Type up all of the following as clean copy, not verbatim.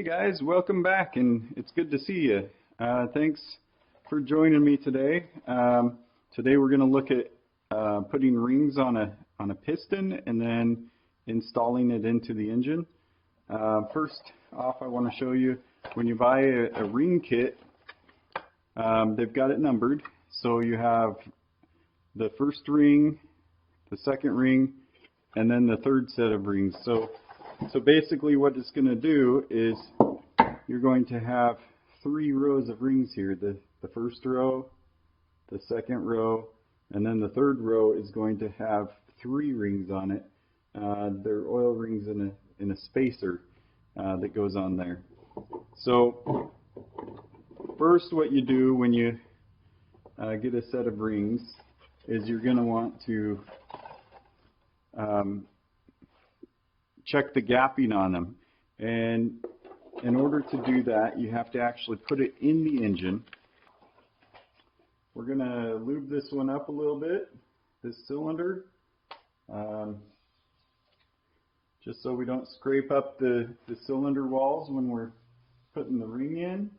Hey guys, welcome back, and it's good to see you. Thanks for joining me today. Today we're going to look at putting rings on a piston and then installing it into the engine. First off, I want to show you when you buy a ring kit, they've got it numbered. So you have the first ring, the second ring, and then the third set of rings. So basically what it's going to do is you're going to have 3 rows of rings here. The first row, the second row, and then the third row is going to have 3 rings on it. They're oil rings in a spacer that goes on there. So first what you do when you get a set of rings is you're going to want to check the gapping on them, and in order to do that you have to actually put it in the engine. We're going to lube this one up a little bit, this cylinder, just so we don't scrape up the cylinder walls when we're putting the ring in.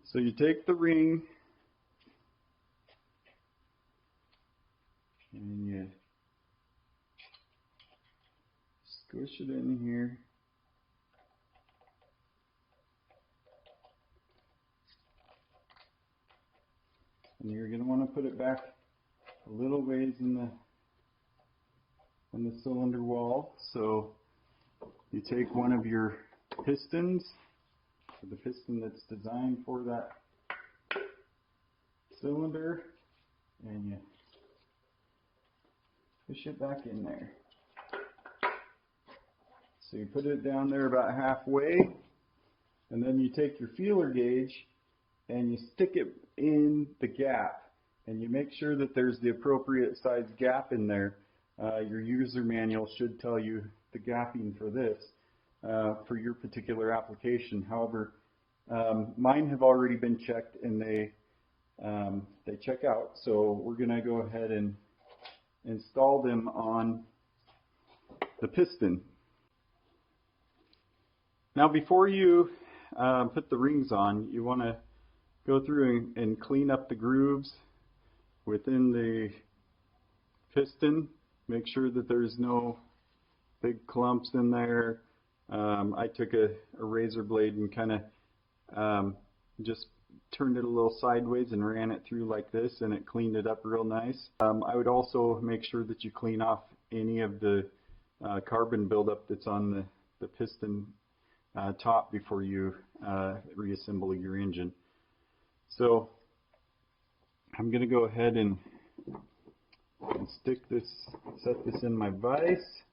So you take the ring and you squish it in here. And you're going to want to put it back a little ways in the cylinder wall. So you take one of your pistons, the piston that's designed for that cylinder, and you push it back in there. So you put it down there about halfway, and then you take your feeler gauge and you stick it in the gap, and you make sure that there's the appropriate size gap in there. Your user manual should tell you the gapping for this for your particular application. However, mine have already been checked and they check out, so we're going to go ahead and install them on the piston. Now before you put the rings on, you want to go through and clean up the grooves within the piston. Make sure that there's no big clumps in there. I took a razor blade and kind of just turned it a little sideways and ran it through like this, and it cleaned it up real nice. I would also make sure that you clean off any of the carbon buildup that's on the piston top before you reassemble your engine. So I'm going to go ahead and set this in my vise.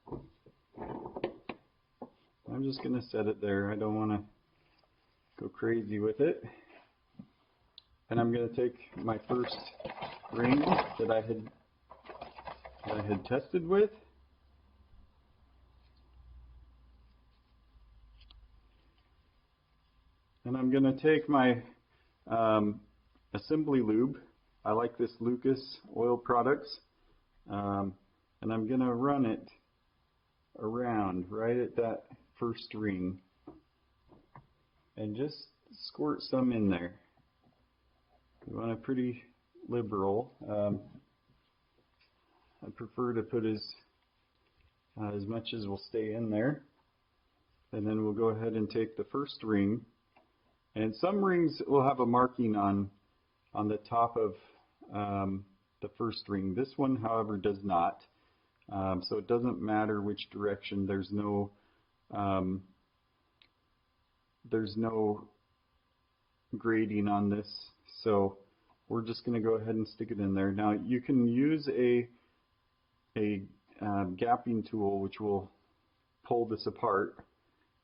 I'm just going to set it there. I don't want to go crazy with it. And I'm going to take my first ring that I had tested with. And I'm going to take my assembly lube. I like this Lucas Oil Products. And I'm going to run it around right at that first ring and just squirt some in there. You want it pretty liberal. I prefer to put as much as will stay in there. And then we'll go ahead and take the first ring. And some rings will have a marking on the top of the first ring. This one, however, does not. So it doesn't matter which direction. There's no grading on this. So we're just going to go ahead and stick it in there. Now you can use a gapping tool which will pull this apart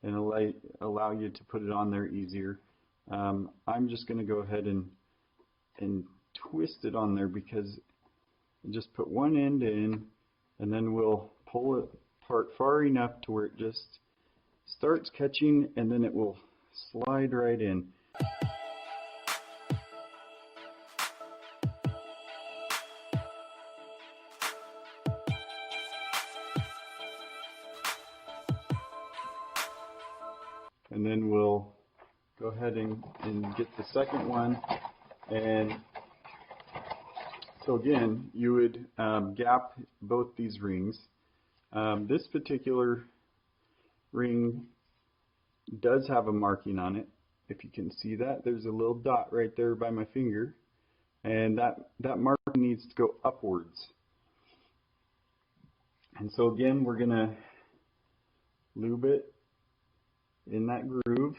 and allow you to put it on there easier. I'm just going to go ahead and twist it on there, because just put one end in and then we'll pull it apart far enough to where it just starts catching, and then it will slide right in. and then we'll go ahead and get the second one. And so again, you would gap both these rings. This particular ring does have a marking on it. If you can see that, there's a little dot right there by my finger, and that marking needs to go upwards. And so again, we're going to lube it in that groove.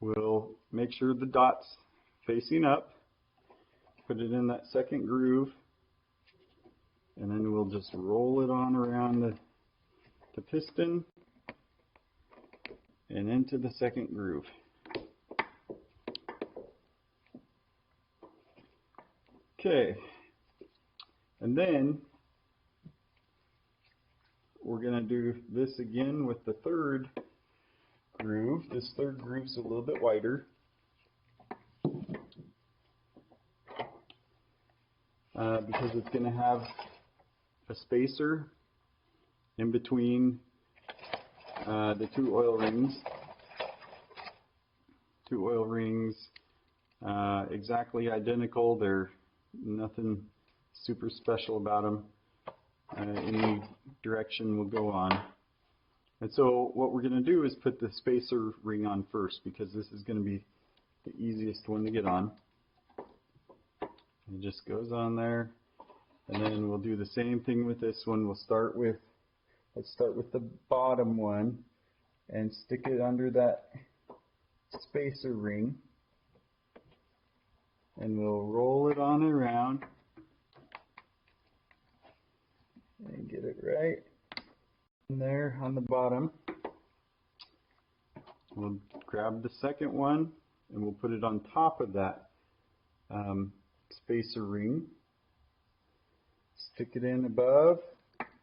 We'll make sure the dot's facing up, put it in that second groove, and then we'll just roll it on around the piston and into the second groove. Okay, and then we're going to do this again with the third groove. This third groove's a little bit wider. Because it's going to have a spacer in between the two oil rings. Two oil rings, exactly identical. They're nothing super special about them. Any direction will go on. And so what we're going to do is put the spacer ring on first, because this is going to be the easiest one to get on. It just goes on there, and then we'll do the same thing with this one. Let's start with the bottom one and stick it under that spacer ring, and we'll roll it on around and get it right in there on the bottom. We'll grab the second one and we'll put it on top of that spacer ring, stick it in above,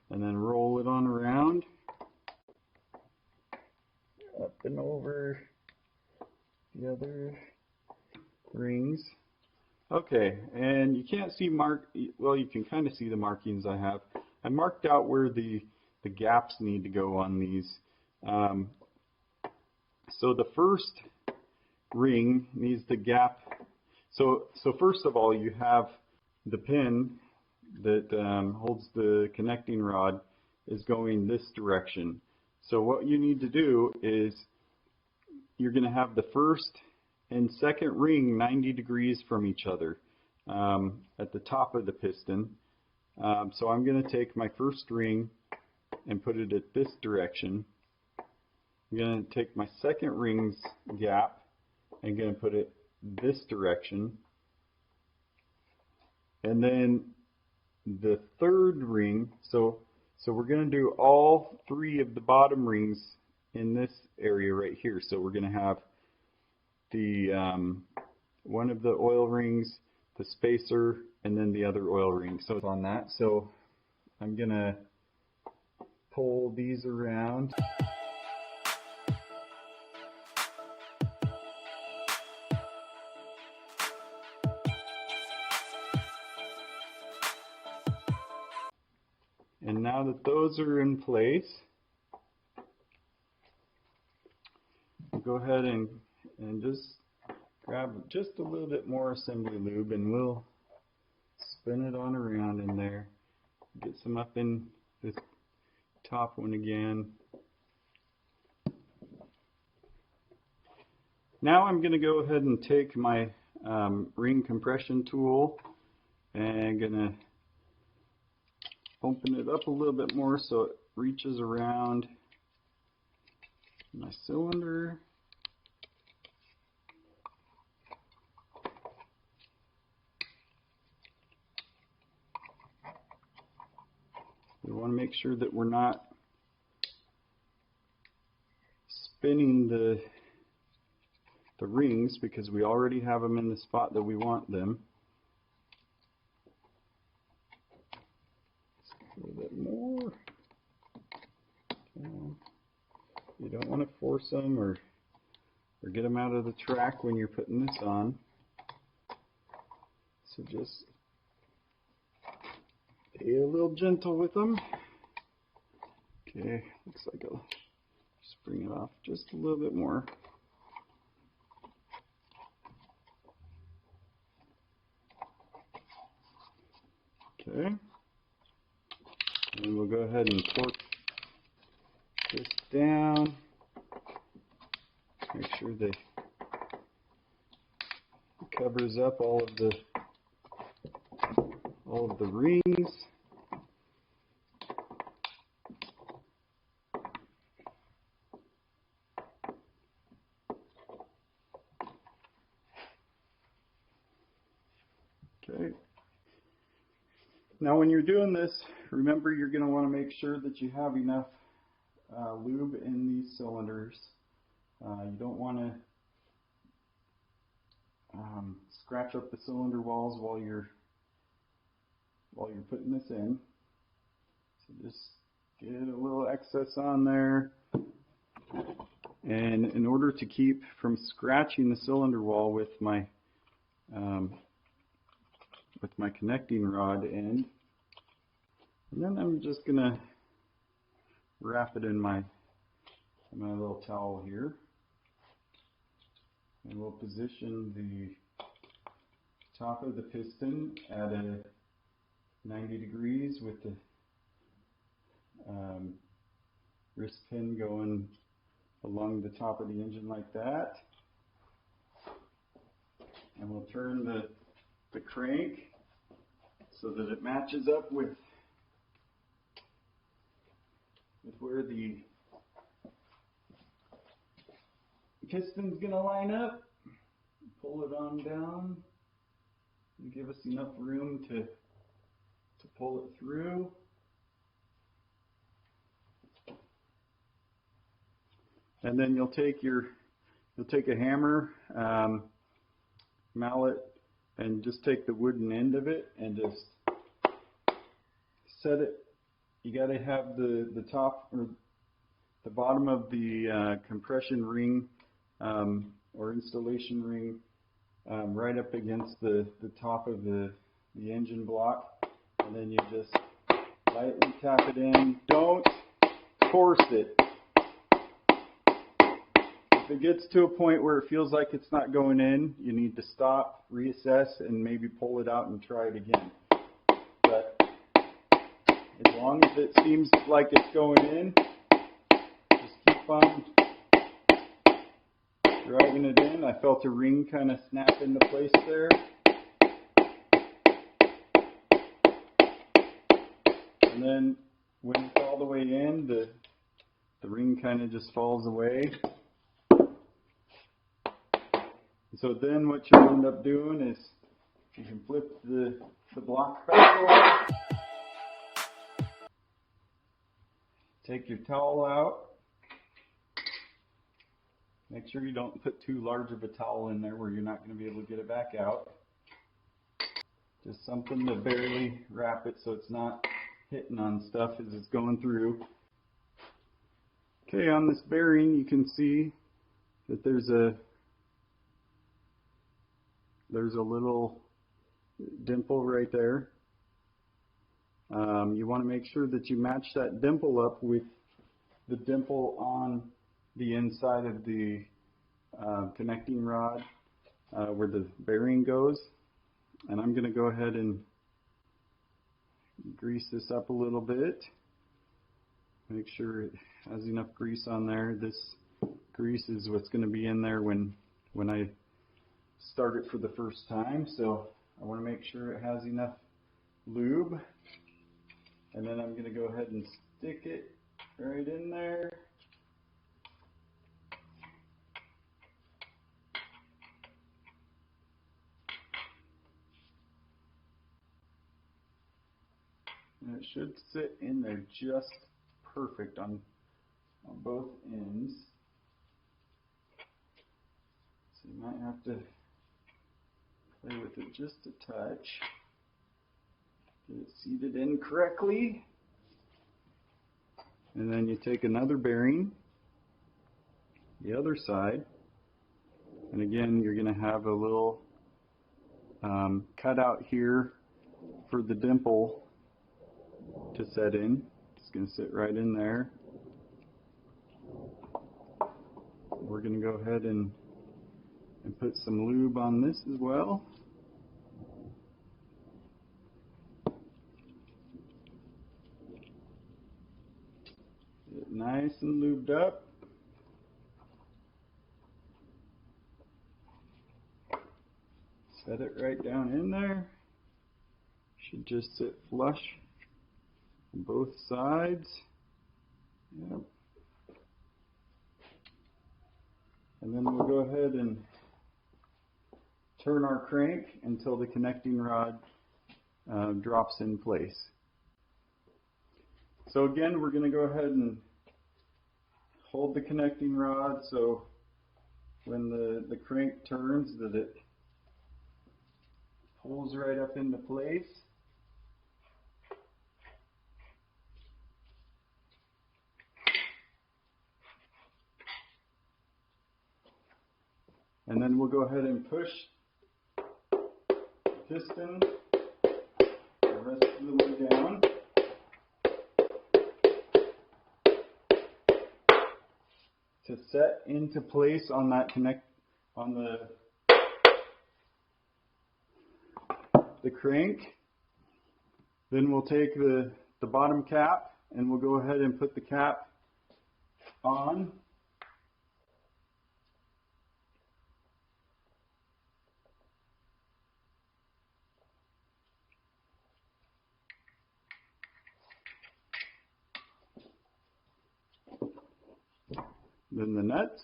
and then roll it on around, up and over the other rings. Okay, and you can't see well, you can kind of see the markings I have. I marked out where the gaps need to go on these. So the first ring needs the gap. So first of all, you have the pin that holds the connecting rod is going this direction. So what you need to do is you're going to have the first and second ring 90 degrees from each other at the top of the piston. So I'm going to take my first ring and put it at this direction. I'm going to take my second ring's gap and going to put it this direction. And then the third ring, so we're going to do all three of the bottom rings in this area right here. So we're going to have the one of the oil rings, the spacer, and then the other oil ring. So it's on that. So I'm going to pull these around. And now that those are in place, go ahead and just grab just a little bit more assembly lube, and we'll spin it on around in there. Get some up in this top one again. Now I'm going to go ahead and take my ring compression tool and going to open it up a little bit more so it reaches around my cylinder. We want to make sure that we're not spinning the rings, because we already have them in the spot that we want them. A little bit more. You don't want to force them or get them out of the track when you're putting this on. So just be a little gentle with them. Okay, looks like I'll just bring it off just a little bit more. Okay, and we'll go ahead and torque this down. Make sure that it covers up all of the rings. Okay. Now when you're doing this, remember you're going to want to make sure that you have enough lube in these cylinders. You don't want to scratch up the cylinder walls while you're putting this in. So just get a little excess on there. And in order to keep from scratching the cylinder wall with my connecting rod end, and then I'm just gonna wrap it in my little towel here, and we'll position the top of the piston at a 90 degrees with the wrist pin going along the top of the engine like that, and we'll turn the crank so that it matches up with where the piston's going to line up. Pull it on down and give us enough room to pull it through. And then you'll take a hammer, mallet, and just take the wooden end of it and just set it. You got to have the top or the bottom of the compression ring or installation ring right up against the top of the engine block, and then you just lightly tap it in. Don't force it. If it gets to a point where it feels like it's not going in, you need to stop, reassess, and maybe pull it out and try it again. But as long as it seems like it's going in, just keep on driving it in. I felt a ring kind of snap into place there. And then when it's all the way in, the ring kind of just falls away. So then what you'll end up doing is you can flip the block back over, take your towel out. Make sure you don't put too large of a towel in there where you're not going to be able to get it back out. Just something to barely wrap it so it's not hitting on stuff as it's going through. Okay, on this bearing you can see that there's a little dimple right there. You want to make sure that you match that dimple up with the dimple on the inside of the connecting rod where the bearing goes. And I'm going to go ahead and grease this up a little bit. Make sure it has enough grease on there. This grease is what's going to be in there when I start it for the first time, so I want to make sure it has enough lube, and then I'm going to go ahead and stick it right in there. And it should sit in there just perfect on both ends. So you might have to play with it just a touch. Get it seated in correctly. And then you take another bearing, the other side, and again you're going to have a little cutout here for the dimple to set in. It's going to sit right in there. We're going to go ahead and put some lube on this as well. Get it nice and lubed up. Set it right down in there. Should just sit flush on both sides. Yep. And then we'll go ahead and turn our crank until the connecting rod drops in place. So again, we're going to go ahead and hold the connecting rod so when the crank turns that it pulls right up into place. And then we'll go ahead and push the piston the rest of the way down. To set into place on that the crank. Then we'll take the bottom cap and we'll go ahead and put the cap on. Then the nuts.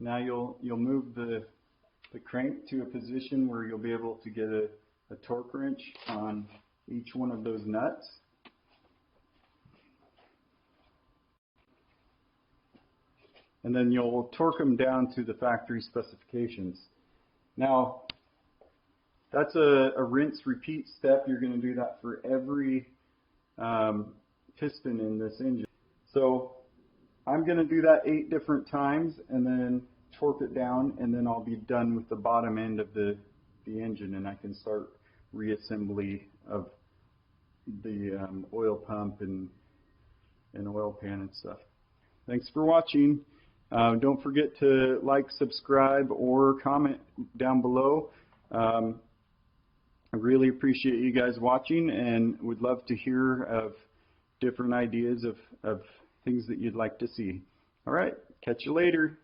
Now you'll move the crank to a position where you'll be able to get a torque wrench on each one of those nuts. And then you'll torque them down to the factory specifications. Now, that's a rinse repeat step. You're going to do that for every piston in this engine. So I'm going to do that 8 different times and then torque it down, and then I'll be done with the bottom end of the engine, and I can start reassembly of the oil pump and oil pan and stuff. Thanks for watching. Don't forget to like, subscribe, or comment down below. I really appreciate you guys watching and would love to hear of different ideas of things that you'd like to see. All right, catch you later.